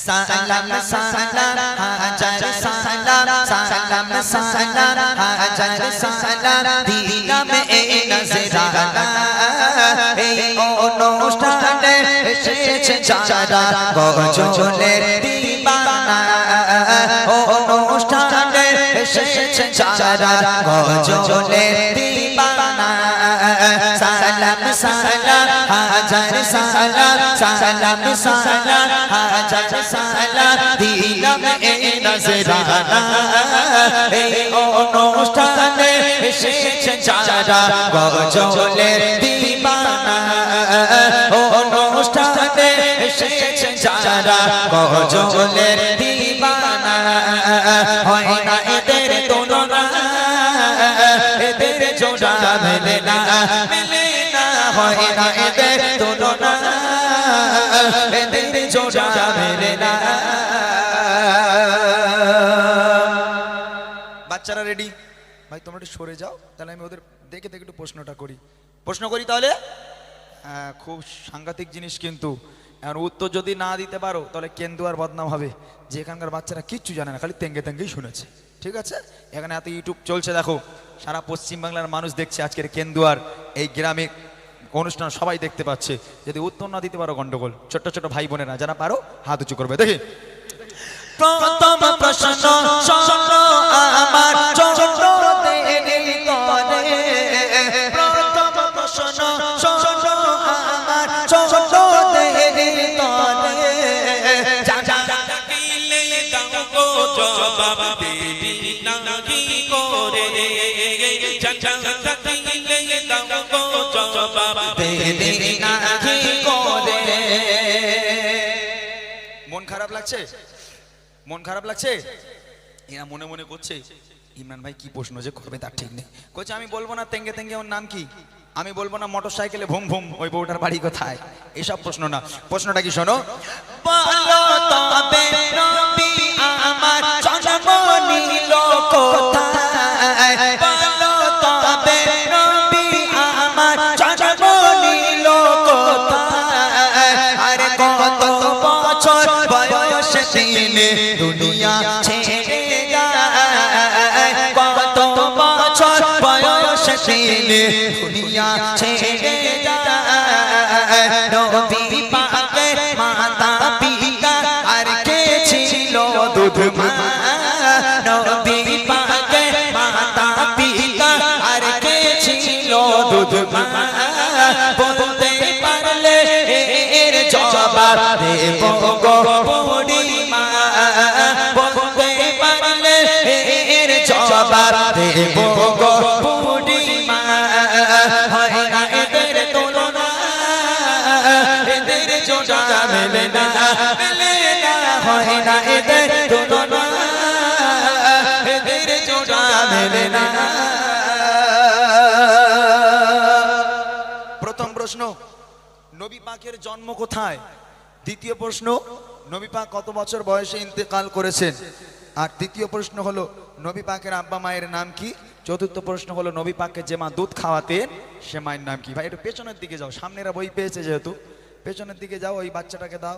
সালাম সালাম হাজার সালাম সালাম সালাম হাজার সালাম দিলাম এই নজরানা এই অনুষ্ঠানে এসেছে যারা গজলের দিবানা অনুষ্ঠানে এসেছে যারা গজলের দিবানা সালাম সালাম হাজার সালাম সালাম সালাম হাজার সালাম দিলাম এই নজরানা এই অনুষ্ঠানে এসেছে যারা গজলের দিবানা অনুষ্ঠানে এসেছে যারা গজলের দিবানা হয় না এদের তুলনা এদের জোড়া মেলে না হয় না এদের তুলনা এদের জোড়া মেলে না। বাচ্চারা রেডি? ভাই তোমরা একটু সরে যাও, তাহলে আমি ওদের দেখে দেখে একটু প্রশ্নটা করি। প্রশ্ন করি তাহলে? হ্যাঁ, খুব সাংঘাতিক জিনিস কিন্তু। এখন উত্তর যদি না দিতে পারো তাহলে কেন্দুয়ার বদনাম হবে যে এখানকার বাচ্চারা কিচ্ছু জানে না, খালি তেঙ্গে তেঙ্গেই শুনেছে। ঠিক আছে? এখানে এত ইউটিউব চলছে, দেখো সারা পশ্চিমবাংলার মানুষ দেখছে আজকের কেন্দুয়ার এই গ্রামে অনুষ্ঠান, সবাই দেখতে পাচ্ছে। যদি উত্তর না দিতে পারো গন্ডগোল। ছোট্ট ছোট ভাই বোনেরা যারা পারো হাত উঁচু করবে। দেখি প্রথম প্রশ্ন শোনো আমার ছোট দেরি করে। প্রথম প্রশ্ন শোনো আমার ছোট দেরি করে। জানা দিলে দাও গো জবাব দেরি না কি করে। জানা দিলে দাও গো জবাব দেরি না কি করে। মন খারাপ লাগছে? মন খারাপ লাগছে? এরা মনে মনে করছে ইমরান ভাই কি প্রশ্ন যে করবে তার ঠিক নেই। কোচ আমি বলবো না তেঙ্গে তেঙ্গে ওর নাম কি, আমি বলবো না মোটর সাইকেলে ভুম ভুম ওই বউটার বাড়ি কোথায়, এইসব প্রশ্ন না। প্রশ্নটা কি শোনো, বলো তবে নবী আমার জন্ম নিল কোথায়। বলো তবে নবী আমার জন্ম নিল কোথায়। আরে কত বছর বয়স দিনে দুনিয়া ছেড়ে যায়। কত বছর বয়স দিনে দুনিয়া ছেড়ে যায়। নবী পাকের মাতা পিতা আর কে ছিল দুধ মা। নবী পাকের মাতা পিতা আর কে ছিল দুধ মা। বলতে পারলে এর জবাব দেব গো বুড়িমা। বলতে পারলে এর জবাব দেব গো বুড়িমা। হয় না এদের তুলনা এদের জোড়া মেলে না মেলে না। হয় না এদের তুলনা এদের জোড়া মেলে না। প্রথম প্রশ্ন, নবী পাকের জন্ম কোথায়? দ্বিতীয় প্রশ্ন, নবী পাক কত বছর বয়সে ইন্তেকাল করেছেন? আর তৃতীয় প্রশ্ন হলো নবী পাকের আব্বা মায়ের নাম কি? চতুর্থ প্রশ্ন হলো নবী পাককে যে মা দুধ খাওয়াতেন সে মায়ের নাম কি? ভাই একটু পেছনের দিকে যাও, সামনেরা বই পেয়েছে যেহেতু পেছনের দিকে যাও। ওই বাচ্চাটাকে দাও,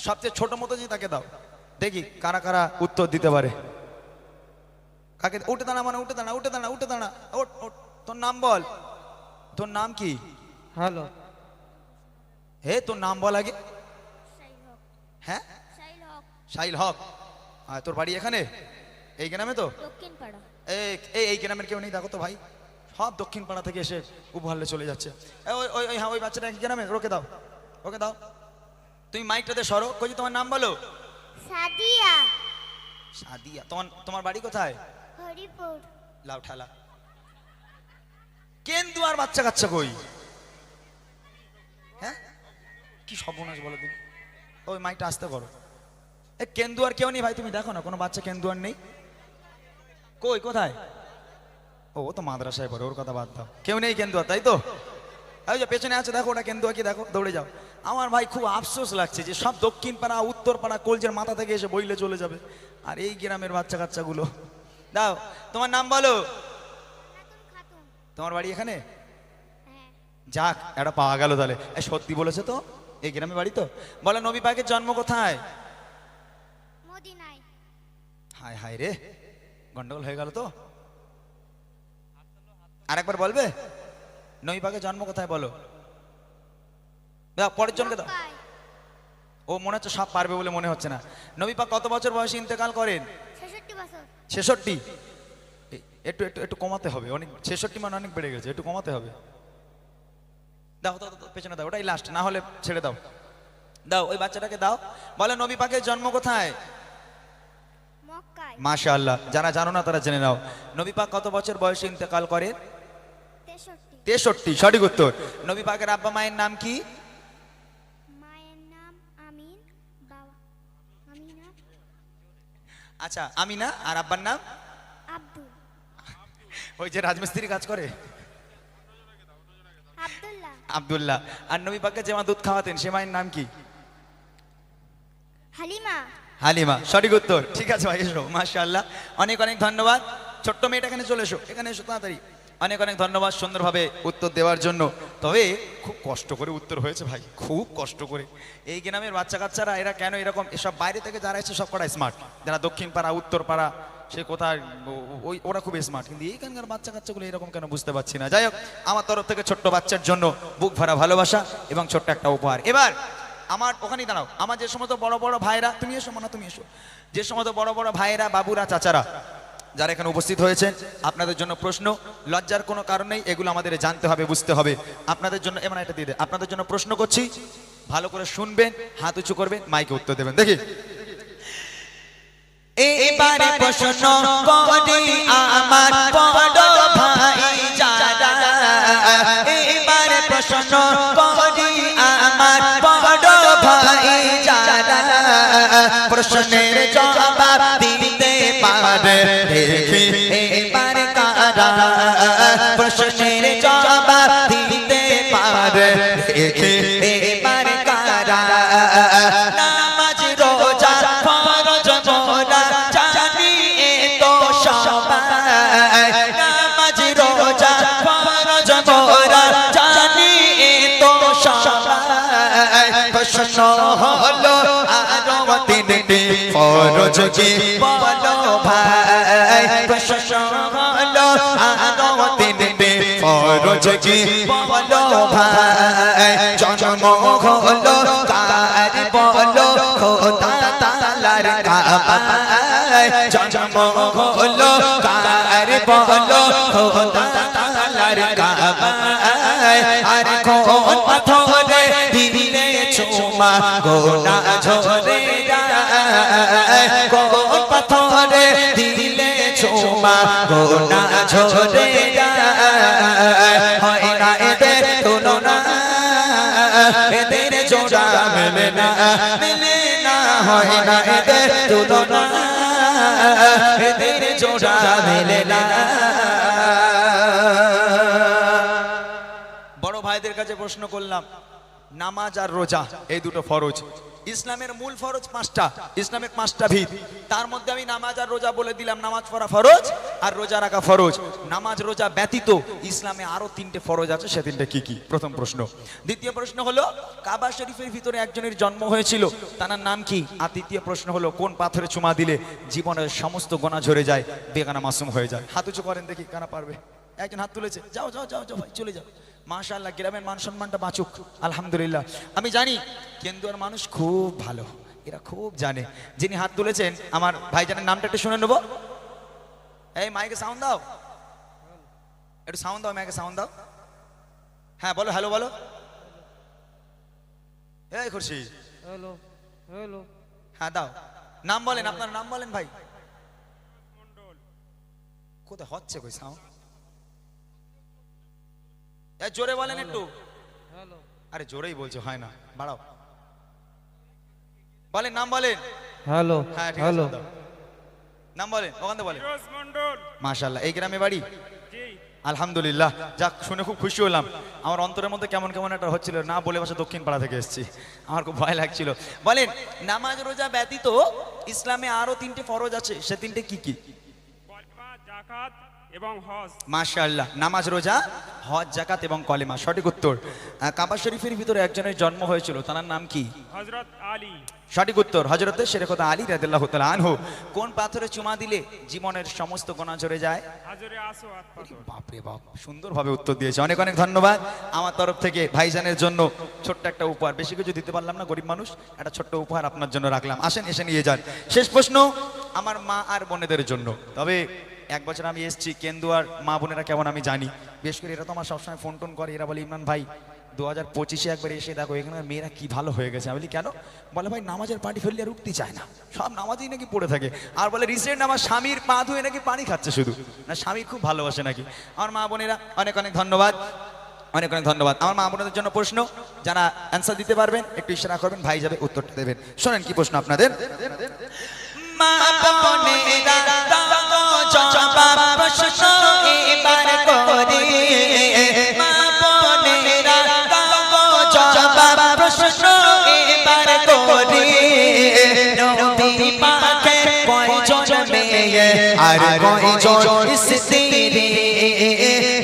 সবচেয়ে ছোট মতো যে তাকে দাও, দেখি কারা কারা উত্তর দিতে পারে। কাকে? উঠে দাঁড়া, মানে উঠে দাঁড়া, উঠে দাঁড়া, উঠে দাঁড়া, ওঠ ওঠ। তোর নাম বল, তোর নাম কি? হ্যালো, হে তোর নাম বল আগে। হ্যাঁ, শাইল হক। আর তোর বাড়ি এখানে এই গ্রামে? তো দক্ষিণ পাড়া। এই গ্রামের কেউ নেই? দেখো তো ভাই, সব দক্ষিণ পাড়া থেকে এসে উপহারলে চলে যাচ্ছে। ওই হ্যাঁ, ওই বাচ্চাটা কি গ্রামে? ওকে দাও, ওকে দাও। তুমি মাইকটাতে সরো। কই তোমার নাম বলো? সাদিয়া। সাদিয়া। তোমার বাড়ি কোথায়? হরিপুর। লাউ ঠালা। কেন্দুয়ার বাচ্চা কাচ্চা কই? হ্যাঁ, কি সর্বনাশ বলো তুমি। ওই মাইকটা আসতে করো। এ কেন্দুয়ার কেউ নেই ভাই? তুমি দেখো না কোনো বাচ্চা কেন্দুয়ার নেই। কই, কোথায়? ও তো মাদ্রাসায় পড়ে, ওর কথা বাদ দাও। কেউ নেই কেন্দুয়া, তাই তো? ওই যে পেছনে আছে দেখো, ওটা কেন্দুয়া কি দেখো, দৌড়ে যাও। আমার ভাই খুব আফসোস লাগছে যে সব দক্ষিণ পাড়া উত্তর পাড়া কলজের মাথা থেকে এসে বইলে চলে যাবে, আর এই গ্রামের বাচ্চা কাচ্চাগুলো। দাও, তোমার নাম বলো। তোমার বাড়ি এখানে? যাক, এটা পাওয়া গেল তাহলে। সত্যি বলেছে তো, এই গ্রামে বাড়ি তো। বলে নবী পাকের জন্ম কোথায়? মদিনায়। হায় হায় রে, গন্ডগোল হয়ে গেল তো। আরেকবার বলবে, নবী পাকের জন্ম কোথায় বলো। দাও পরের জনকে দাও। মক্কায়। ও মনে হচ্ছে সব পারবে বলে মনে হচ্ছে না। নবী পাক কত বছর বয়সে ইন্তেকাল করেন? 66 বছর। 66। একটু একটু একটু কমাতে হবে, অনেক 66 মানে অনেক বেড়ে গেছে, একটু কমাতে হবে। দাও দাও দাও, পেছনে দাও, ওটাই লাস্ট, না হলে ছেড়ে দাও। দাও ওই বাচ্চাটাকে দাও। বলে নবী পাকের জন্ম কোথায়? মক্কায়। মাশাআল্লাহ, যারা জানো না তারা জেনে নাও। নবী পাক কত বছর বয়সে ইন্তেকাল করেন? 63। 63, সঠিক উত্তর। নবী পাকের আব্বা মায়ের নাম কি? মায়ের নাম আমিন, বাবা আমিনা, আচ্ছা আমিনা। আর আব্বার নাম? আব্দুল, ওই যে রাজমিস্ত্রি কাজ করে, আব্দুল্লাহ, আব্দুল্লাহ। আর নবী পাককে যে মা দুধ খাওয়াতেন সে মায়ের নাম কি? হালিমা। হালিমা, সঠিক উত্তর। ঠিক আছে ভাই, এসো। মাশাআল্লাহ, অনেক অনেক ধন্যবাদ। ছোট্ট মেয়েটা এখানে চলে এসো, এখানে এসো তাড়াতাড়ি। অনেক অনেক ধন্যবাদ সুন্দরভাবে উত্তর দেওয়ার জন্য। তবে খুব কষ্ট করে উত্তর হয়েছে ভাই, খুব কষ্ট করে। এই গ্রামের বাচ্চা কাচ্চারা এরা কেন এরকম, এসব বাইরে থেকে যারা এসে সব কটা স্মার্ট, যারা দক্ষিণ পাড়া উত্তর পাড়া সে কোথায় ওই ওরা খুব স্মার্ট, কিন্তু এইখানকার বাচ্চা কাচ্চাগুলো এরকম কেন বুঝতে পারছি না। যাই হোক, আমার তরফ থেকে ছোট্ট বাচ্চার জন্য বুক ভরা ভালোবাসা এবং ছোট্ট একটা উপহার। এবার আমার ওখানেই দাঁড়াও, আমার যে সমস্ত বড় বড় ভাইরা, তুমি এসো মানা, তুমি এসো। যে সমস্ত বড় বড় ভাইরা, বাবুরা, চাচারা যারা এখানে উপস্থিত হয়েছেন, আপনাদের জন্য প্রশ্ন। লজ্জার কোনো কারণ নেই, এগুলো আমাদের জানতে হবে, বুঝতে হবে। আপনাদের জন্য এমন এটা দিয়ে দে, আপনাদের জন্য প্রশ্ন করছি, ভালো করে শুনবেন, হাত উঁচু করবেন, মাইকে উত্তর দেবেন। দেখি এবারে প্রশ্ন করি আমার বড় ভাই যারা, এবারে প্রশ্ন করি আমার বড় ভাই যারা, প্রশ্নের জবাব দিতে পারে দেখি এবারে কারা, প্রশ্নের জবাব দিতে পারে দেখি এবারে কারা। নামাজ রোজা ফরজ মোরা জানি এ তো সবাই, নামাজ রোজা ফরজ মোরা জানি এ তো সবাই। প্রশ্ন হলো আরো তিনটি ফরজ কি বলো ভাই, প্রশ্ন হলো আরো তিনটি ফরজ কি বলো ভাই। জন্ম হলো কার বলো খোদা তাআলার কাবায়, জন্ম হলো কার বলো খোদা তাআলার কাবায়। আর কোন পাথরে দিলে চুমা গোনা ঝরে যায়, কোন পাথরে দিলে চুমা গোনা ঝরে যায়। হয় না এদের তুলনা, এদের জোড়া মেলে না, মেলে না, হয় না এদের তুলনা, এদের জোড়া মেলে না। বড় ভাইদের কাছে প্রশ্ন করলাম, নামাজ আর রোজা এই দুটো ফরজ। ইসলামের মূল ফরজ 5টা, ইসলামের 5টা ভিত, তার মধ্যে আমি নামাজ আর রোজা বলে দিলাম। নামাজ পড়া ফরজ আর রোজা রাখা ফরজ। নামাজ রোজা ব্যতীত ইসলামে আরো 3টে ফরজ আছে, সে 3টে কি কি? প্রথম প্রশ্ন। দ্বিতীয় প্রশ্ন হলো কাবা শরীফের ভিতরে একজনের জন্ম হয়েছিল, তার নাম কি? আর তৃতীয় প্রশ্ন হলো কোন পাথরে চুমা দিলে জীবনের সমস্ত গোনা ঝরে যায়, বেগানা মাসুম হয়ে যায়? হাত উঁচু করেন দেখি, কারা পারবে? একজন হাত তুলেছে, যাও যাও যাও যাও ভাই, চলে যাও। মাশাআল্লাহ, গ্রামের মান সম্মানটা বাঁচুক, আলহামদুলিল্লাহ। আমি জানি কেন্দুয়ার মানুষ খুব ভালো, এরা খুব জানে। যিনি হাত তুলেছেন আমার ভাইজানের নামটা একটু শুনে নেবো। এই মাইকে সাউন্ড দাও, একটু সাউন্ড দাও, মাইকে সাউন্ড দাও। হ্যাঁ বলো, হ্যালো বলো। এই খুশি, হ্যালো হ্যালো, হ্যাঁ দাও। নাম বলেন, আপনার নাম বলেন ভাই। কোথায় হচ্ছে কই সাউন্ড? জোরে বলেন একটু। হ্যালো, আরে জোরেই বলছো, হয় না, বাড়াও। বলেন, নাম বলেন। হ্যালো হ্যাঁ ঠিক আছে, হ্যালো, দাও। নাম বলেন, ওখান থেকে বলেন। ফিরোজ মন্ডল। মাশাআল্লাহ, এই গ্রামে বাড়ি? জি। আলহামদুলিল্লাহ, যাক শুনে খুব খুশি হলাম। আমার অন্তরের মধ্যে কেমন কেমন একটা হচ্ছিল, না বলে বাসা দক্ষিণ পাড়া থেকে এসেছি, আমার খুব ভয় লাগছিল। বলেন, নামাজ রোজা ব্যতীত ইসলামে আরো 3টে ফরজ আছে, সে 3টে কি কি? কলমা জাকাত এবং হজ। মাশাআল্লাহ, নামাজ, রোজা, হজ, জাকাত এবং কলেমা সঠিক উত্তর। কাবা শরীফের ভিতরে একজনের জন্ম হয়েছিল, তার নাম কি? হযরত আলী। সঠিক উত্তর, হযরতে শেরেখুদা আলী রাদিয়াল্লাহু তাআলা আনহু। কোন পাথরে চুমা দিলে জীবনের সমস্ত গুনাহ ঝরে যায়? হাজরে আসওয়াদ পাথর। বাপরে বাপ, সুন্দরভাবে উত্তর দিয়েছে, অনেক অনেক ধন্যবাদ। আমার তরফ থেকে ভাইজানের জন্য ছোট্ট একটা উপহার, বেশি কিছু দিতে পারলাম না, গরিব মানুষ, একটা ছোট্ট উপহার আপনার জন্য রাখলাম, আসেন এসে নিয়ে যান। শেষ প্রশ্ন আমার মা আর বোনেদের জন্য। তবে এক বছর আমি এসেছি, কেন্দুয়ার মা বোনেরা কেমন আমি জানি, বিশেষ করে এরা তো আমার সবসময় ফোন টোন করে, এরা বলে ইমরান ভাই 2025-এ একবার এসে দেখো এখানকার মেয়েরা কি ভালো হয়ে গেছে। আমি বলি কেন? বলে ভাই নামাজের পানি ফেললে আর উঠতে চায় না, সব নামাজই নাকি পড়ে থাকে। আর বলে রিসেন্ট আমার স্বামীর পা ধুয়ে নাকি পানি খাচ্ছে শুধু, না স্বামী খুব ভালোবাসে নাকি। আমার মা বোনেরা অনেক অনেক ধন্যবাদ, অনেক অনেক ধন্যবাদ। আমার মা বোনদের জন্য প্রশ্ন, যারা অ্যান্সার দিতে পারবেন একটু ইশারা করবেন, ভাই যাবে উত্তরটা দেবেন। শোনেন কি প্রশ্ন আপনাদের। মা বোনেরা দাও জবাব প্রশ্ন এবার করে, মা বোনেরা দাও জবাব প্রশ্ন এবার করে, নবী পাকের কয়জন মেয়ে আর কয়জন স্ত্রী,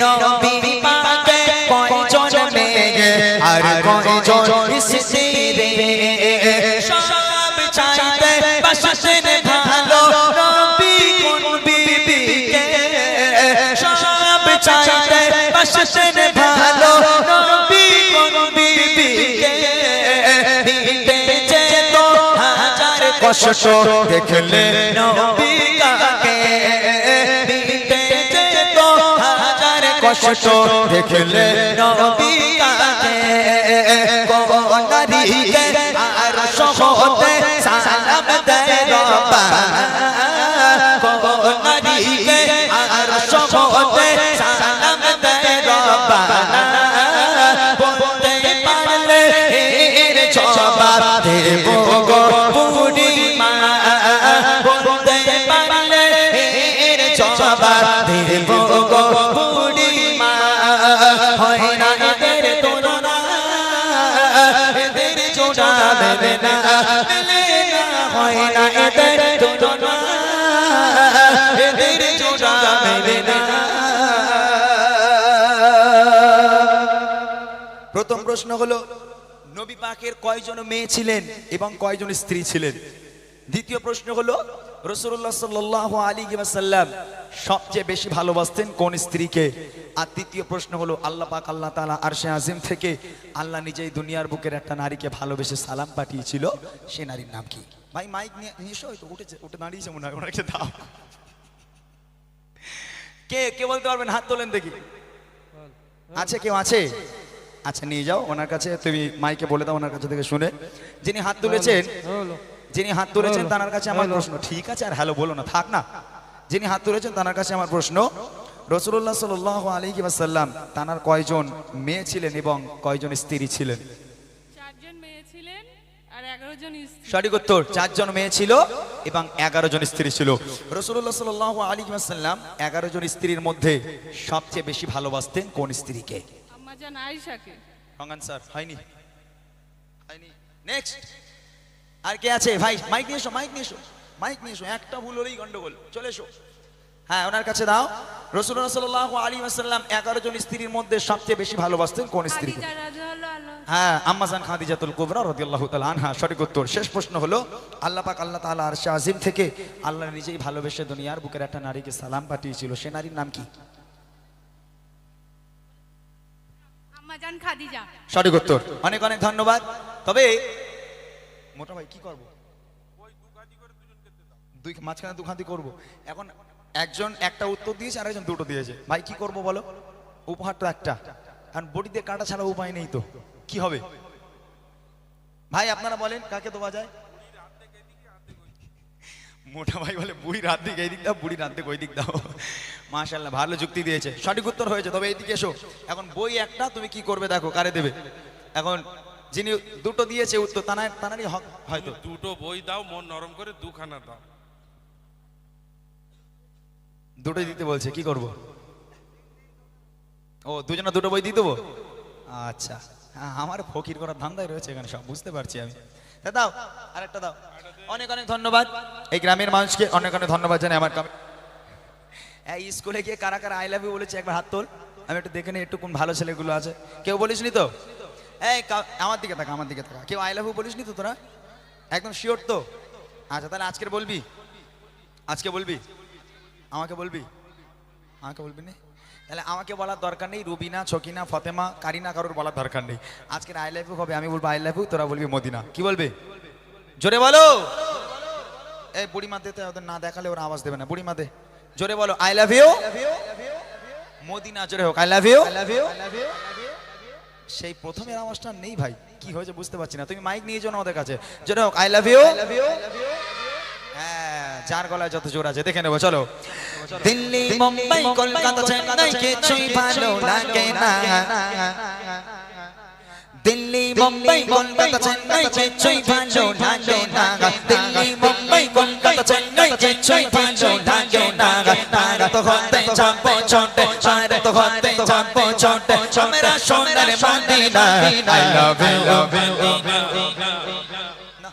নবী পাকের কয়জন মেয়ে আর কয়জন স্ত্রী, সব চাইতে বাসেন ভালো নবী কোন বিবিকে, সব চাইতে বাসেন ভালো নবী কোন বিবিকে, দিতে যেত হাজার কষ্ট দেখলে নবী কাকে, দিতে যেত হাজার কষ্ট দেখলে নবী কাকে, কোন নারীকে আর সহতে সালাম দেয় রব্বানা, কোন নারীকে আর সহতে সালাম দেয় রব্বানা, বলতে পারলে এর জবাব দেব গো বুড়ি মা, বলতে পারলে এর জবাব দেব গো বুড়ি মা, হয় না এদের তুলনা, এদের জোড়া মেলে না, মেলে না, হয় না এদের তুলনা, এদের জোড়া মেলে না। প্রথম প্রশ্ন হলো নবী পাকের কয়জন মেয়ে ছিলেন এবং কয়জন স্ত্রী ছিলেন। দ্বিতীয় প্রশ্ন হলো রাসূলুল্লাহ সাল্লাল্লাহু আলাইহি ওয়াসাল্লাম সবচেয়ে বেশি ভালোবাসতেন কোন স্ত্রীকে। আর তৃতীয় প্রশ্ন হলো আল্লাহ পাক আল্লাহ তাআলা আরশে আজিম থেকে আল্লাহ নিজেই দুনিয়ার বুকের একটা নারীকে ভালোবেসে সালাম পাঠিয়েছিল, সে নারীর নাম কি? ভাই মাইক নিয়ে এসো, তো উঠে দাঁড়িয়েছে মনে হয়, ওনাকে দাও। কে কে বলতে পারবেন? হাত তোলেন দেখি। আছে কেউ আছে? আচ্ছা নিয়ে যাও ওনার কাছে, তুমি মাইকে বলে দাও ওনার কাছে থেকে শুনে। যিনি হাত তুলেছেন, যিনি হাত তুলেছেন তার কাছে আমার প্রশ্ন, ঠিক আছে আর হ্যালো বলো না, থাক না। যিনি হাত তুলেছেন তার কাছে আমার প্রশ্ন, রাসূলুল্লাহ সাল্লাল্লাহু আলাইহি ওয়াসাল্লাম তার কয়জন মেয়ে ছিলেন এবং কয়জন স্ত্রী ছিলেন? 4 জন মেয়ে ছিলেন আর 11 জন স্ত্রী। সঠিক উত্তর, 4 জন মেয়ে ছিল এবং 11 জন স্ত্রী ছিল। রাসূলুল্লাহ সাল্লাল্লাহু আলাইহি ওয়াসাল্লাম 11 জন স্ত্রীর মধ্যে সবচেয়ে বেশি ভালোবাসতেন কোন স্ত্রীকে? আম্মা জান আয়েশাকে। রং আনসার, হয়নি হয়নি। নেক্সট আর কে আছে? ভাই মাইক নিয়ে এসো, মাইক নিয়ে এসো, মাইক নিয়ে এসো, একটা ভুল হলেই গন্ডগোল, চলে এসো। হ্যাঁ ওনার কাছে দাও। রাসূলুল্লাহ সাল্লাল্লাহু আলাইহি ওয়াসাল্লাম 11 জন স্ত্রীর মধ্যে সবচেয়ে বেশি ভালোবাসতেন কোন স্ত্রীকে? খাদিজা রাদিয়াল্লাহু আনহা। হ্যাঁ আম্মাজান খাদিজাতুল কুবরা রাদিয়াল্লাহু তাআলা আনহা, সঠিক উত্তর। শেষ প্রশ্ন হলো আল্লাহ পাক আল্লাহ তাআলা আরশে আজিম থেকে আল্লাহ নিজেই ভালোবেসে দুনিয়ার বুকের একটা নারীকে সালাম পাঠিয়েছিল, সে নারীর নাম কি? আম্মা জান খাদিজা। সঠিক উত্তর, অনেক অনেক ধন্যবাদ। তবে মোটা ভাই কি করব? দুই মাঝখানে দুখান্তি করব। এখন একজন একটা উত্তর দিয়েছে আর একজন দুটো দিয়েছে, ভাই কি করব বলো? উপহার তো একটা, কারণ বডি দিয়ে কাটা ছাড়া উপায় নেই, তো কি হবে? ভাই আপনারা বলেন কাকে দেওয়া যায়? মোটা ভাই বলে বুড়ির হাত দিকে এই দিক দাও, বুড়ির হাত দিকে ওই দিক দাও। মাশাআল্লাহ ভালো যুক্তি দিয়েছে, সঠিক উত্তর হয়েছে। তবে এইদিকে এসো, এখন বই একটা, তুমি কি করবে দেখো কারে দেবে। এখন যিনি দুটো দিয়েছে উত্তর তানারই হক হয়তো। দুটো বই দাও, মন নরম করে দুখানা দাও। দুটোই দিতে বলছে, কি করব? ও দুজনে দুটো বই দিয়ে দেবো? আচ্ছা হ্যাঁ, আমার ফকির করার ধান্দায় রয়েছে এখানে, সব বুঝতে পারছি আমি। তা দাও আরেকটা দাও। অনেক অনেক ধন্যবাদ এই গ্রামের মানুষকে, অনেক অনেক ধন্যবাদ জানাই আমার এই স্কুলে গিয়ে কারা কারা আই লাভ ইউ বলেছে একবার হাত তোল, আমি একটু দেখে নিই একটু কোন ভালো ছেলেগুলো আছে। কেউ বলিসনি তো? এই আমার দিকে থাকা, আমার দিকে থাকা। কেউ আই লাভ ইউ বলিসনি তো তোরা? একদম শিওর তো? আচ্ছা তাহলে আজকের বলবি, আজকে বলবি, আমাকে বলবি, আমাকে বলবি না? তাহলে আমাকে বলার দরকার নেই, রুবিনা, ছকিনা, ফতেমা, কারিনা কারোর বলার দরকার নেই। আজকের আই লাভ ইউ হবে, আমি বলবো আই লাভ ইউ, তোরা বলবি মদিনা। কি বলবি? জোরে বলো। এই বুড়ি মাতে ওদের না দেখালে ওরা আওয়াজ দেবে না। বুড়ি মাতে জোরে বলো আই লাভ ইউ মদিনা, জোরে হোক আই লাভ ইউ। সেই প্রথমের আওয়াজটা নেই ভাই, কি হয়েছে বুঝতে পারছি না। তুমি মাইক নিয়ে যাও না ওদের কাছে, জোরে হোক আই লাভ ইউ। হ্যাঁ, যার গলায় যত জোর আছে দেখে নেবো। চলো। দিল্লি, মুম্বাই, কলকাতা, চেন্নাই কিছুই ভালো লাগে না। দিল্লি, মুম্বাই, কলকাতা, চেন্নাই কিছুই ভালো লাগে না। দিল্লি, মুম্বাই, কলকাতা, চেন্নাই কিছুই ভালো লাগে না। তারা তো হতে যাবো ছোটে, তারা তো হতে যাবো ছোটে, আমরা সোনার মদিনা। I love you. না,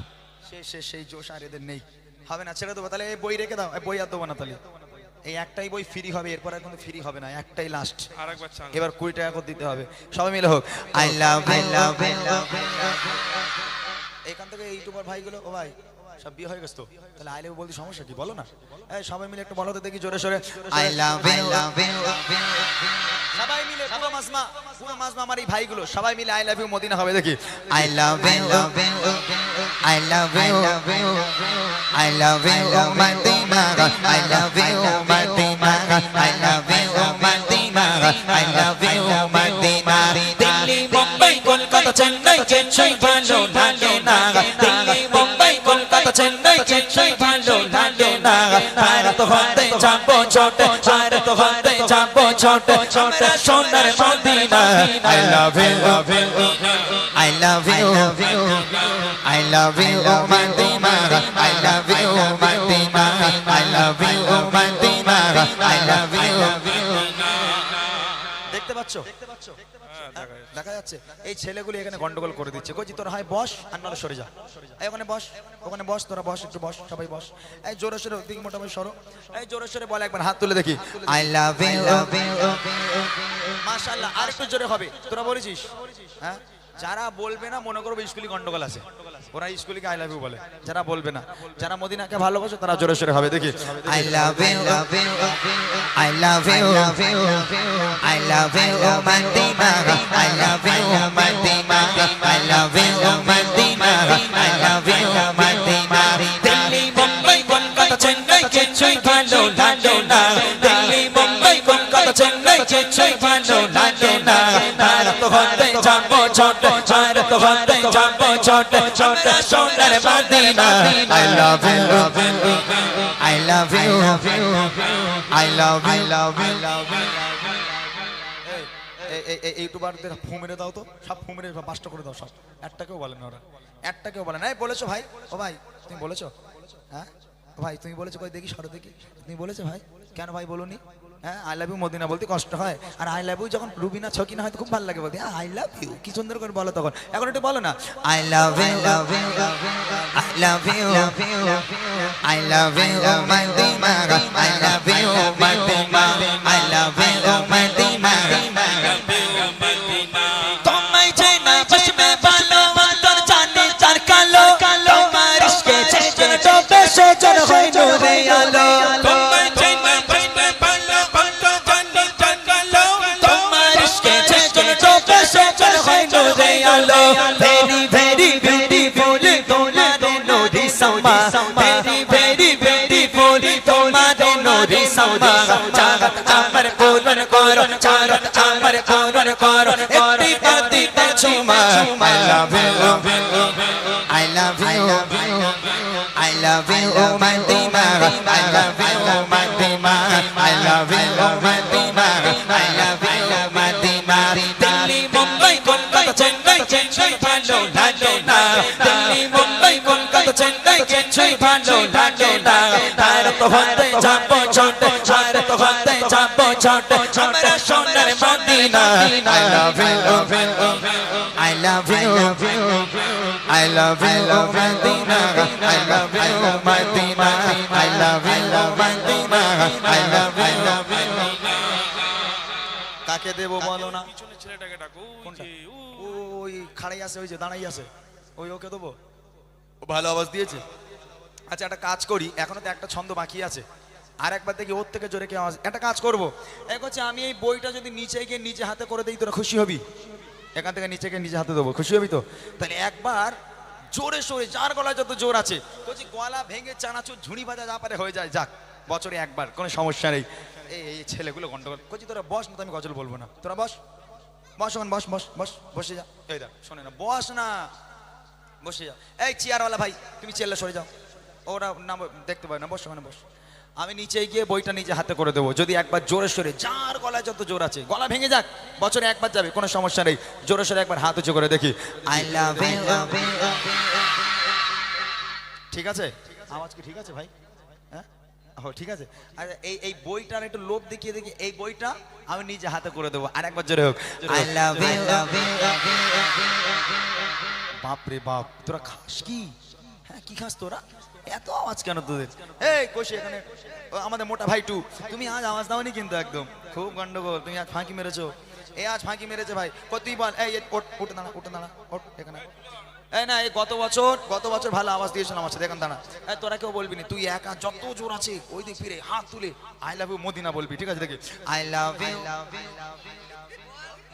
সেই জোশ আর এদের নেই, হবে না, ছেড়ে দেবো। তাহলে এই বই রেখে দাও, বই আর দেবো না। তাহলে এই একটাই বই ফ্রি হবে, এরপর আর কোনো ফ্রি হবে না, একটাই লাস্ট। আরেকবার চান। এবার 20 টাকা করে দিতে হবে। সবাই মিলে হোক আই লাভ ইউ। এখান থেকে ইউটিউবার ভাইগুলো, ও ভাই সব বিয়ে হয়ে গেছে তো, তাহলে আই লাভ ইউ বলতে সমস্যা কি বলো না? এই সবাই মিলে একটু বলো তো দেখি জোরে সোরে আই লাভ ইউ। সবাই মিলে পুরো মাজমা আমার এই ভাইগুলো সবাই মিলে আই লাভ ইউ মদিনা হবে দেখি। I love you, I love you, I love you Madina, I love you Madina, I love you Madina, I love you Madina. Delhi, Mumbai, Kolkata, Chennai কিছুই ভালো লাগে না। দিল্লি, মুম্বাই, কলকাতা, চেন্নাই কিছুই ভালো লাগে না। তারা তো হতে যাবো ছোটে, তারা তো হতে যাবো ছোটে, আমরা সোনার Madina. I love you, I love you, I love you Madina, I love you Madina, I love you Madina, I love you. দেখতে পাচ্ছো? দেখা যাচ্ছে এই ছেলেগুলি এখানে গন্ডগোল করে দিচ্ছে। কইছি তোরা হয় বস আর নাহলে সরে যা। এই ওখানে বস, ওখানে বস, তোরা বস, একটু বস, সবাই বস। এই জোরে সোরে দিকে মোটামুটি সরো। এই জোরে সোরে বলে একবার হাত তুলে দেখি আই লাভ ইউ। মাশাআল্লাহ, আর একটু জোরে হবে। তোরা বলেছিস? হ্যাঁ, যারা বলবে না মনে করবো স্কুলে গন্ডগোল আছে, ওরা স্কুলকে আই লাভ ইউ বলে। যারা বলবে না, যারা মদিনাকে ভালোবাসে তারা জোরে সোরে হবে দেখি I love you, I love you, I love you Madina, I love you Madina, I love you Madina, I love you Madina. Delhi, Mumbai, Kolkata, Chennai কিছুই ভালো লাগে না। দিল্লি, মুম্বাই, কলকাতা, চেন্নাই কিছুই ভালো লাগে না। তারা তো হতে যাবো ছোটে, তারা তো হতে যাবো ছোটে, আমরা সোনার Madina. I love you, I love you, I love you. ইউটিউবারদের ফু মেরে দাও তো, সব ফু মেরে পাঁচটা করে দাও সব। একটাকেও বলে না ওরা, একটাকেও বলে না। বলেছো ভাই? ও ভাই তুমি বলেছো? হ্যাঁ ও ভাই তুমি বলেছো? কই দেখি সরো দেখি। তুমি বলেছো ভাই? কেন ভাই বলোনি? হ্যাঁ, আই লাভ ইউ মদিনা বলতে কষ্ট হয়, আর আই লাভ ইউ যখন রুবিনা ছকিনা হয় তো খুব ভালো লাগে বলতে। আই লাভ ইউ কি সুন্দর করে বলো তখন। এখন একটু বলো না I love you, I love you, I love you Madina, I love you Madina, I love you Madina. তোমায় চেনা বসবে ভালো, তোর জানে চার কালো, তোমার ইশকে চেতন ডোবে সেজন হয় নূরে আলো। তোমায় চেনা বসবে ভালো, তোর জানে চার কালো, তোমার ইশকে চেতন ডোবে সেজন হয় নূরে আলো। ভেরি ভেরি বিউটিফুল তোমার নূরি সমা, ভেরি ভেরি বিউটিফুল তোমার নূরি সমা। চারত আমার পূরণ করো, চারত আমার পূরণ করো, একটি পাতিতে চুমা। I love you, I love you, I love you Madina, I love you Madina, I love you Madina, I love you Madina. Delhi, Mumbai, Kolkata, Chennai কিছুই ভালো লাগে না। দিল্লি, মুম্বাই, কলকাতা, চেন্নাই কিছুই ভালো লাগে না। তারা তো হতে যাবো ছোটে, তারা তো হতে যাবো ছোটে, আমরা সোনার Madina. I love you, I love you, I love you Madina, I love you Madina, I love you Madina, I love you। কাকে দেবো বলো না। পিছনে ছেলেটাকে ডাকো ওই কোনটা? যে, ওই খাড়াই আছে, ওই যে দাঁড়াই আছে, ওই ওকে দেবো। ও ভালো আওয়াজ দিয়েছে। আচ্ছা একটা কাজ করি, এখনো তো একটা ছন্দ বাকি আছে, আর একবার দেখি ওর থেকে জোরে কে আওয়াজ। একটা কাজ করবো, এক হচ্ছে আমি এই বইটা যদি নিচে গিয়ে নিজে হাতে করে দিই তোরা খুশি হবি? এখান থেকে নিচে গিয়ে নিজে হাতে দেবো, খুশি হবি তো? তাহলে একবার জোরে সোরে, যার গলায় যত জোর আছে, বলছি গলা ভেঙে চানাচুর ঝুড়ি ভাজা যা পারে হয়ে যায়, যাক বছরে একবার, কোনো সমস্যা নেই। এই ছেলেগুলো গন্ডগোল করছি, তোরা বস না, তো আমি গজল বলবো না, তোরা বস বস ওখানে, বস বস বস বসে যা। এই দেখ শোনে না, বস না, বসে যা। এই চেয়ারওয়ালা ভাই তুমি চেয়ারটা সরে যাও, ওরা না দেখতে পাবে না, বস ওখানে বস। আমি নিচে গিয়ে বইটা নিজে হাতে করে দেবো, যদি একবার জোরে সোরে, যার গলায় যত জোর আছে, গলা ভেঙে যাক, বছরে একবার যাবে, কোনো সমস্যা নেই, জোরে সোরে একবার হাত উঁচু করে দেখি। I love you. ঠিক আছে, আওয়াজ কি ঠিক আছে ভাই? হ্যাঁ ও ঠিক আছে। আর এই বইটার একটু লোভ দেখিয়ে দেখি, এই বইটা আমি নিজে হাতে করে দেবো, আর একবার জোরে হোক। I love you. বাপরে বাপ, তোরা খাস কি? হ্যাঁ কি খাস তোরা? এত আওয়াজ কেন তোদের? এই কোশি এখানে, আমাদের মোটা ভাই টু, তুমি আজ আওয়াজ দাওনি কিন্তু, একদম খুব গন্ডগোল, তুমি আজ ফাঁকি মেরেছো। এই আজ ফাঁকি মেরেছে ভাই, তুই বল। এই ওঠ, উঠে দাঁড়া, উঠে দাঁড়া, ওঠ এখানে। এই না, এই গত বছর ভালো আওয়াজ দিয়েছিলাম আমার সাথে, এখানে দাঁড়া। এই তোরা কেউ বলবি না, তুই একা যত জোর আছে ওই দিক ফিরে হাত তুলে আই লাভ ইউ মদিনা বলবি, ঠিক আছে? দেখি আই লাভ ইউ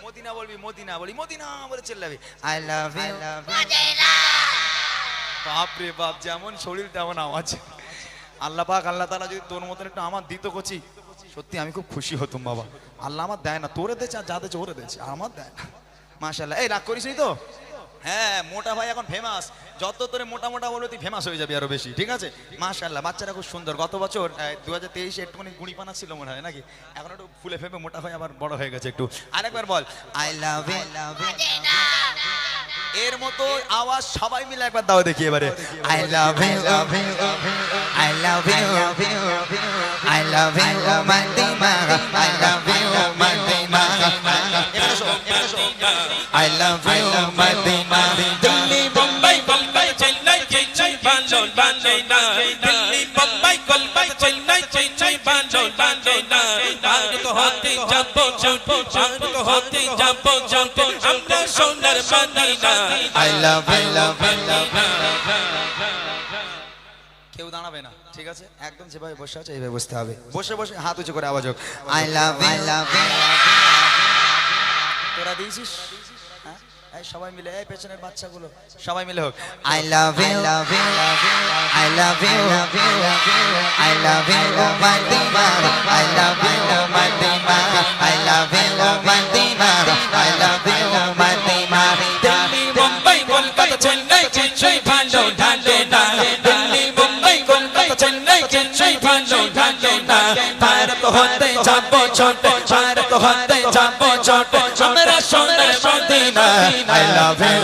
মদিনা বলবি, মদিনা বলি, মদিনা বলে চিল্লাবি, আই লাভ ইউ। বাপ রে বাপ, যেমন শরীর তেমন আওয়াজ। আল্লাহ পাক, আল্লাহ তাআলা যদি তোর মতন একটু আমার দিত কচি, সত্যি আমি খুব খুশি হতাম বাবা। আল্লাহ আমার দেয় না, তোরে দেছে আর যা দেছে ওরে দেছে, আমার দেয় না। মাশাআল্লাহ। এই রাগ করিস নি তো? হ্যাঁ মোটা ভাই এখন ফেমাস, যত তোরে মোটা মোটা বলবে তুই ফেমাস হয়ে যাবি আরো বেশি, ঠিক আছে? মাশাআল্লাহ, বাচ্চারা খুব সুন্দর। গত বছর 2023-এ একটুখানি গুঁড়িপানা ছিল মনে হয় নাকি, এখন একটু ফুলে ফেপে মোটা ভাই আবার বড় হয়ে গেছে একটু। আরেকবার বল আই লাভ ইউ। এর মতো আওয়াজ সবাই মিলে একবার দাও দেখি এবারে। I love you, I love you, I love you Madina, I love you Madina, এবারে শোন, এবারে শোন। I love you Madina, Delhi Bombay Kolkata Chennai Chennai বাঞ্চল বাঞ্চনা, দিল্লি বোম্বাই কলকাতা চেন্নাই চেন্নাই বাঞ্চল বাঞ্চনা, ভারত হতে যাবো যাবো, ভারত হতে যাবো যাবো, আমরা সোনার মদিনা। I love you. কেউ দাঁড়াবে না, ঠিক আছে? একদম যেভাবে বসে আছে এইভাবে বসতে হবে, বসে বসে হাত উঁচু করে আওয়াজ হোক আই লাভ ইউ। তোরা দিয়েছিস? হ্যাঁ এই সবাই মিলে, এই পেছনের বাচ্চাগুলো সবাই মিলে হোক I love you, I love you, I love you Madina, I love you Madina, I love you Madina, I love you Madina. Delhi Bombay Kolkata Chennai Chennai ভালো ঢালে না, দিল্লি বোম্বাই কলকাতা চেন্নাই চেন্নাই ভালো ঢালে না, ভারত হতে যাবো ছোট, ভারত হতে যাবো ছোট, আমরা সোনার Madina. I love you,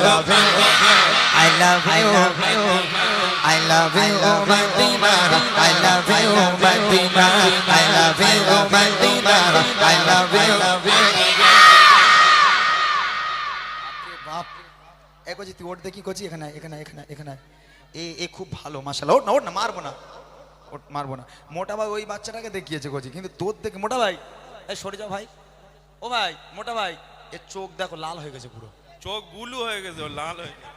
I love you, I love you, Madina, I love you, Madina, I love you, Madina, I love you. বাপ, এ কোচি তুই ওঠ দেখি, কোচি এখানে এখানে এখানে এখানে, এ খুব ভালো মাশাআল্লাহ। ওঠ না, ওঠ না, মারবো না, ওঠ মারবো না। মোটা ভাই ওই বাচ্চাটাকে দেখিয়েছে কোচি, কিন্তু তোর দেখে মোটা ভাই, এই সরে যাও ভাই, ও ভাই মোটা ভাই, এর চোখ দেখো লাল হয়ে গেছে পুরো, চোখ বুলু হয়ে গেছে, ও লাল হয়ে গেছে।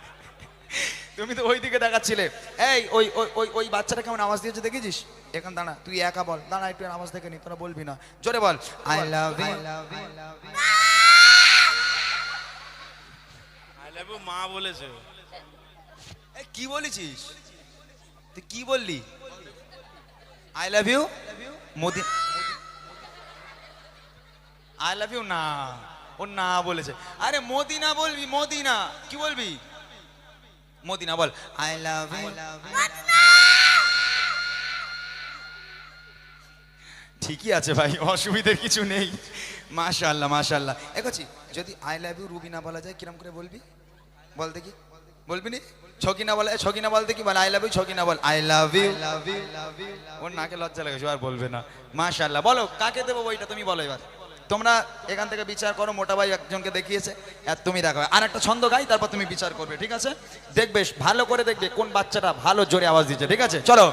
তুমি তো ওই দিকে দেখাচ্ছিলে। এই ওই ওই ওই ওই বাচ্চাটা কেমন আওয়াজ দিয়েছে দেখেছিস? এখন দাঁড়া, তুই একা বল, দাঁড়া একটু আওয়াজ দেখে নি, তোরা বলবি না, জোরে বল I love you. I love you মা বলেছে। কি বলেছিস তুই? কি বললি? I love you Modi, I love you না, ও না বলেছে। আরে মদিনা বলবি, মদিনা কি বলবি? মদিনা বল আই লাভ ইউ। ঠিকই আছে ভাই, অসুবিধার কিছু নেই। মাশাআল্লাহ মাশাআল্লাহ। এগোছি, যদি আই লাভ ইউ রুবি না বলা যায় কিরম করে বলবি? বল দেখি, বলবি নি? ছকিনা বলে, ছকিনা বল দেখি, বল আই লাভ ইউ, ছকিনা বল আই লাভ ইউ। ওর নাকে লজ্জা লাগে, আর বলবে না। মাশাআল্লাহ। বলো কাকে দেবো বইটা, তুমি বলো এবার। তোমরা এখান থেকে বিচার করো, মোটা ভাই একজনকে দেখিয়েছে, আর তুমি দেখো। আর একটা ছন্দ গাই, তারপর তুমি বিচার করবে, ঠিক আছে? দেখবে ভালো করে, দেখবে কোন বাচ্চাটা ভালো জোরে আওয়াজ দিচ্ছে, ঠিক আছে? চলো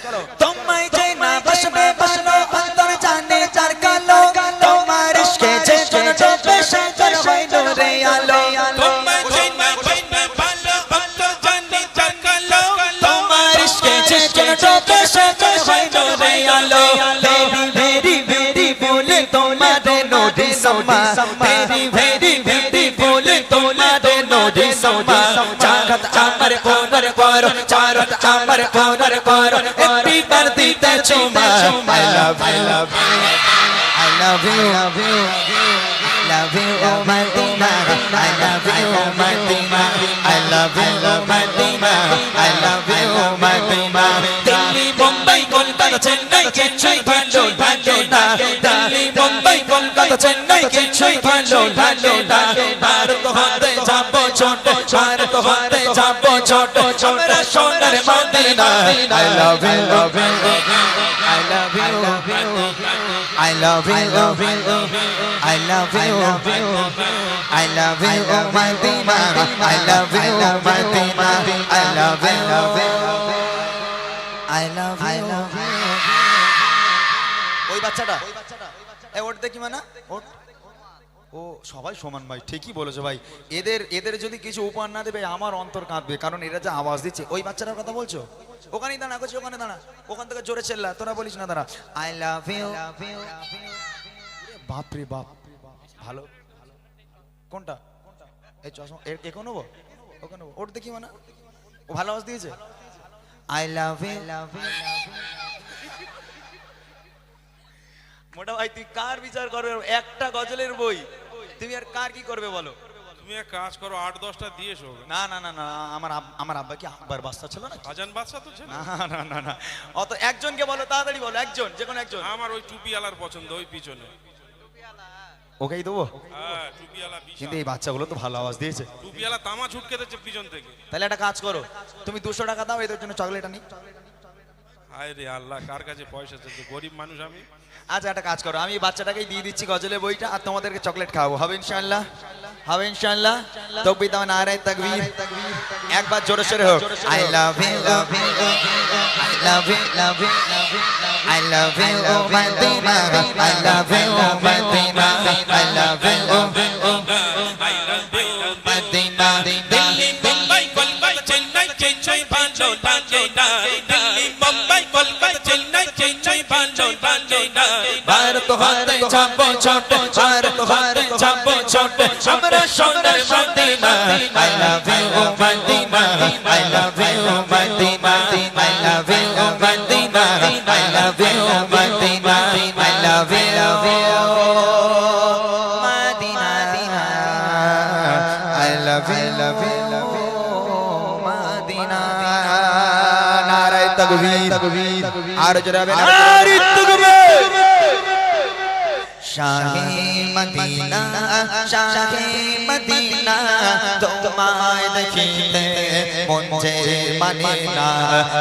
চলো। তোমায় যে না বসবে বসবে অন্তর জানে যার কালো, তোমার ইশকে যে টোপে সাগর হইল রে আলো তোমার চেনা চেনা ভালো অন্তর জানি জাগালো তোমার ইশকে যে টোপে সাগর হইল রে আলো ভেরি ভেরি বলে তোমার নদী সমা ভেরি ভেরি ভেরি বলে তোমার নদী সমা চারত আমার কোনর কর চারত আমার কোনর কর একটি বার দিতে চুমা I love you love you oh Madina I love you oh Madina I love you oh Madina I love you oh Madina Delhi Mumbai Kolkata Chennai কিছুই ভালো ভালো না দিল্লি মুম্বাই কলকাতা চেন্নাই কিছুই ভালো ভালো না ভারত হতে যাবো ছোট ভারত হতে যাবো ছোট আমরা সোনার Madina I love you I love you I love you I love you I love you oh Madina I love you oh Madina I love you I love you ওই বাচ্চাটা এ ওর দেখি মানে ওর ও সবাই সমান ভাই ঠিকই বলেছো ভাই এদের যদি কিছু উপহার না দেবে আমার অন্তর কাঁদবে কারণ এরা যে আওয়াজ দিচ্ছে ওই বাচ্চাটার কথা বলছো ওখানেই দাঁড়া করছি ওখানে দাঁড়া ওখান থেকে জোরে চেল্লা তোরা বলিস না দাঁড়া আই লাভ ইউ বাপ রে বাপ ভালো কোনটা এই চশমা এখন নেবো ওখানে নেবো ওর দেখি মানে ও ভালো আওয়াজ দিয়েছে আই লাভ ইউ মোটা ভাই তুই কার বিচার করবে একটা গজলের বই তুমি আর কার কি করবে বলো তুমি এক কাজ করো 8-10টা দিয়ে এসো না না না না আমার আব্বা কি আকবর বাদশা ছিল না আজান বাদশা তো ছিল না না না না অত একজনকে বলো তাড়াতাড়ি বলো একজন যে কোনো একজন আমার ওই টুপিওয়ালার পছন্দ ওই পিছনে ওকেই দেবো হ্যাঁ টুপিওয়ালা কিন্তু এই বাচ্চাগুলো তো ভালো আওয়াজ দিয়েছে টুপিওয়ালা তামা ছুটকে দিচ্ছে পিছন থেকে তাহলে একটা কাজ করো তুমি 200 টাকা দাও এদের জন্য চকলেট আনি হায় রে আল্লাহ কার কাছে পয়সা আছে গরিব মানুষ আমি আচ্ছা একটা কাজ করো আমি এই বাচ্চাটাকেই দিয়ে দিচ্ছি গজলের বইটা আর তোমাদেরকে চকলেট খাওয়াবো হবে ইনশাআল্লাহ হবে ইনশাআল্লাহ তাকবীর দাও নারে তাকবীর একবার জোরে সোরে হোক I love you I love you I love you, oh Madina. I love you, oh Madina. I love you, oh Madina. Delhi Mumbai Kolkata Chennai কিছুই ভালো ভালো না দিল্লি মুম্বাই কলকাতা চেন্নাই কিছুই ভালো ভালো না ভারত হতে যাবো ছোট ভারত হতে যাবো ছোট আমরা সোনার Madina I love you, oh Madina. I love you, oh Madina. I love you, oh Madina. I love you, oh Madina. I love you, Madina. I love you, Madina. নারে তাকবীর আর জোরে হবে নারে তাকবীর শাহে মদিনা শাহে মদিনা তোমায় দেখিতে মন যে মানে না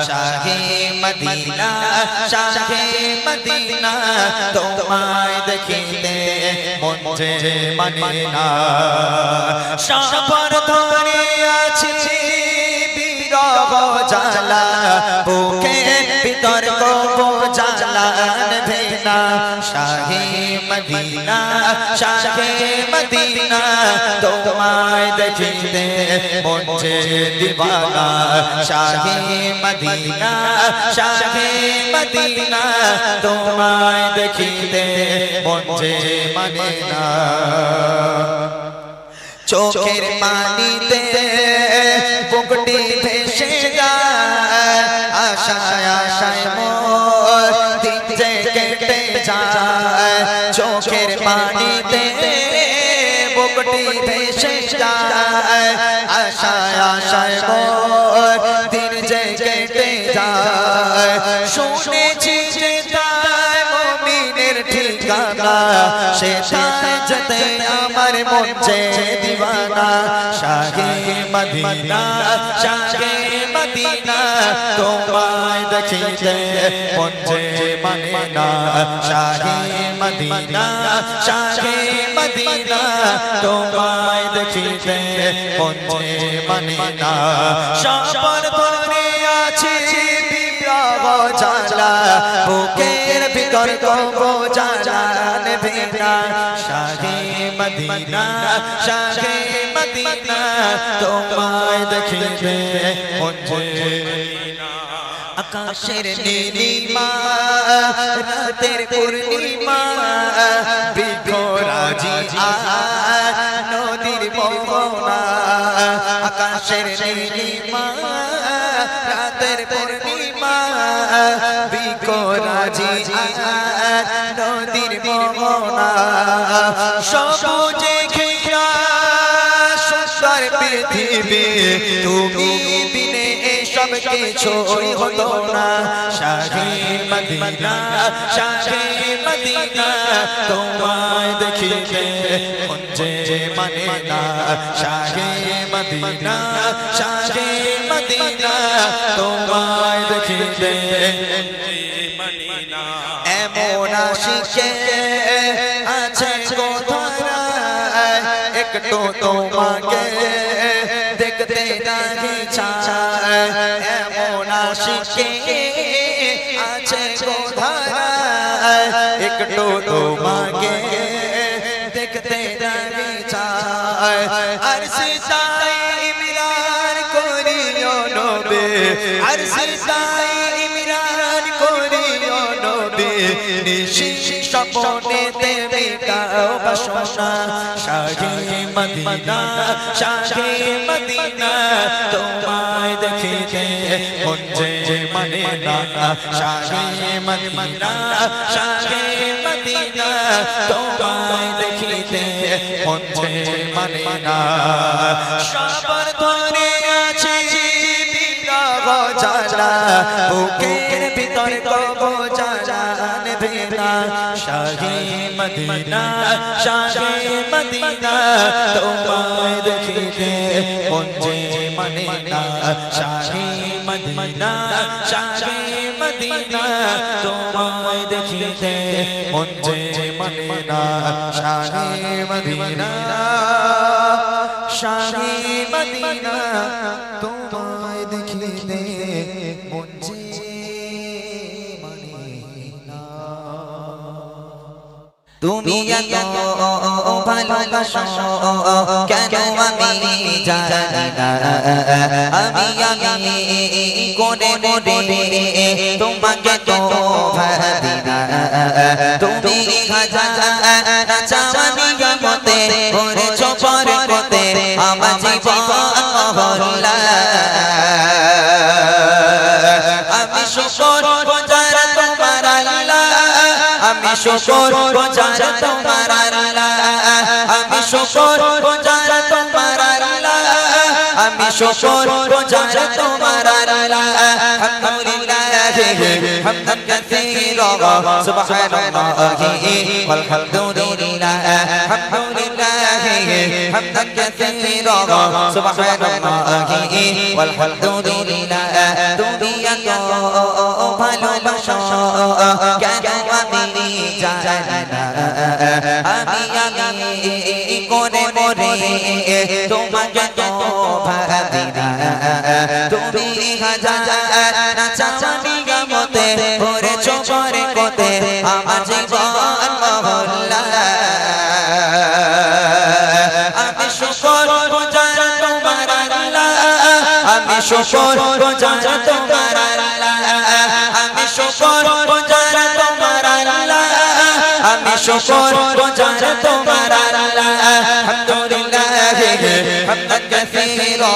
শাহে মদিনা শাহে মদিনা তোমায় দেখিতে মন যে মানে না সাপর ধরে আছি বিরহ জ্বালা বুকে ভিতর গো জ্বালা নেভেনা শাহে মদিনা শাহে মদিনা তোমায় দেখিতে মন যে দিওয়ানা শাহে মদিনা শাহে মদিনা তোমায় দেখিতে মন যে মানে না চোখের পানিতে বুকটি ভেসে যায় আশায় আশায় মোর দিন যে কেটে যায় চোখের পানিতে বুকটি ভেসে যায় আশায় আশায় মোর দিন যে কেটে যায় শুনেছি যে তাই মুমিনের ঠিকানা সেটাই যেতে আমার মন যে দিওয়ানা শাহে মদিনা শাহে মদিনা তোমায় দেখিতে মন যে মানে না শাহে মদিনা শাহে মদিনা তোমায় দেখিতে মন যে মানে না সাপর ধরে আছে বিরহ জ্বালা বুকের ভিতর গো জ্বালা নেভে না শাহে মদিনা শাহে মদিনা তোমায় দেখিতে মন আকাশের নীলিমা রাতের পূর্ণিমা বিঘরাজি নদীর মোহনা আকাশের নীলিমা রাতের পূর্ণিমা বিঘরাজি নদীর মোহনা সবুজে ঘেরা সুন্দর পৃথিবী তুমি বিনে সব কিছুই হতো না শাহে মদিনা শাহে মদিনা তোমায় দেখিতে মন যে মানে না শাহে মদিনা শাহে মদিনা তোমায় দেখিতে এমন আশিকে আছে কোথায় একটু তোমাকে দেখতে নাহি চায় এমন আশিকে আছে কোথায় একটু তোমাকে দেখতে নাহি চায় আর সিতাই ইমরান করিও নবে আর সিতাই ইমরান করিও নবে নিশি স্বপ্নে দেবে কাও বাসনা শাহে মদিনা শাহে মদিনা তোমায় দেখিতে মন যে মানে না শাহে মদিনা শাহে মদিনা তোমায় দেখিতে মন যে মানে না সবার ধরে আছে বিরহ জ্বালা বুকের ভিতর কবো জান বেনা শাহে মদিনা শাহে মদিনা তোমায় দেখিতে মন যে মানে না শাহে মদিনা শাহে মদিনা তোমায় দেখিতে মন যে মানে না শাহে মদিনা শাহে মদিনা তোমায় দেখিতে মন যে তুমি এত ভালোবাসো কেন আমি জানি না আমি কোনে কোনে তোমাকে তো ভাবি না তুমি খাজা চাওয়ানি মতে ওরে চপর মতে আমার জীবন মহল্লা আমি শুকর বাজার তোমার আল্লাহ আমি শুকর বাজার তোমার আল্লাহ আমি শুকর বাজার তোমার আল্লাহ আমি শুকর বাজার তোমার আল্লাহ আলহামদুলিল্লাহ হামদান কাসীরা সুবহানাল্লাহি ওয়াল হামদুলিল্লাহ আলহামদুলিল্লাহ হামদান কাসীরা সুবহানাল্লাহি ওয়াল হামদুলিল্লাহ তুমি এত ভালোবাসো কেন আমি জানি না আমি কোনে কোনে তোমাকে তো ভাবি না তুমি হাজার চাওয়ানি মতে ওরে চোখরে কোতে আমার জীবন মহল্লা আমি শুকর বাজার তোমার আল্লাহ আমি শুকর বাজার তোমার আল্লাহ আমি শুকর বাজার তোমার আল্লাহ আমি শুকর বাজার তোমার আল্লাহ আলহামদুলিল্লাহ হামদান কাসীরা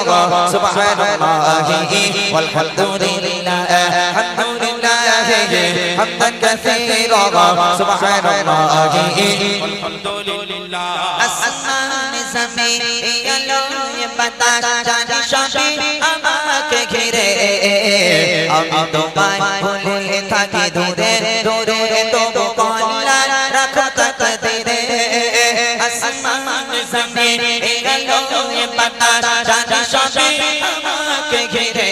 সুবহানাল্লাহি ওয়াল হামদুলিল্লাহ আলহামদুলিল্লাহ হামদান কাসীরা সুবহানাল্লাহি ওয়াল হামদুলিল্লাহ আসমান জমিন আলো বাতাস জানি সবই আমাকে ঘিরে আমি তোমায় ভুলে থাকি দূরে দূরে তবু কল্লা রাখো তাকদীরে আসমান জমিন আলো বাতাস জানি সবই আমাকে ঘিরে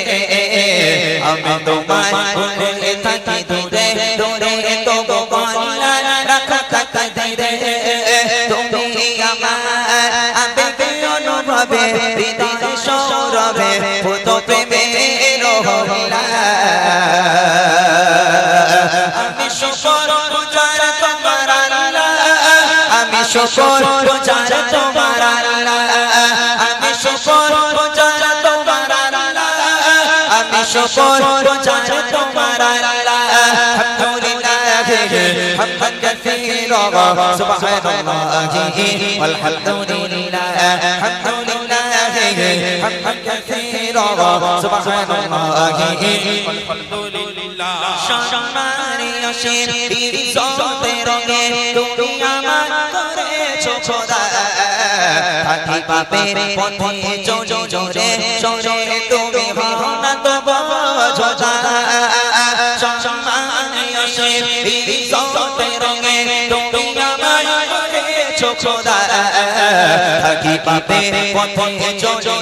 আমি তোমায় ভুলে থাকি দূরে দূরে তবু কল্লা রাখো তাকদীরে তুমি আমার আবেগে অনুভবে হৃদয় সৌরভে ভূত প্রেমের হল্লা আমি শুকর বাজার তোমার আল্লাহ আমি শুকর গুজার তোমার আল্লাহ আমি শুকর গুজার তোমার আল্লাহ আমি শুকর গুজার তোমার আল্লাহ আলহামদুলিল্লাহ হামদান কাসীরা সুবহানাল্লাহি ওয়ালহামদুলিল্লাহ হামদুলিল্লাহ হামদান কাসীরা সুবহানাল্লাহি আলহামদুলিল্লাহ সম্মানীয় শির ইজ্জতে রঙে তুমি আমার করেছো খোদা থাকি পাপের পথে জোরে জোরে তুমি হও না তো বোঝা সম্মানীয় শির ইজ্জতে রঙে তুমি আমার করেছো খোদা থাকি পাপের পথে জোরে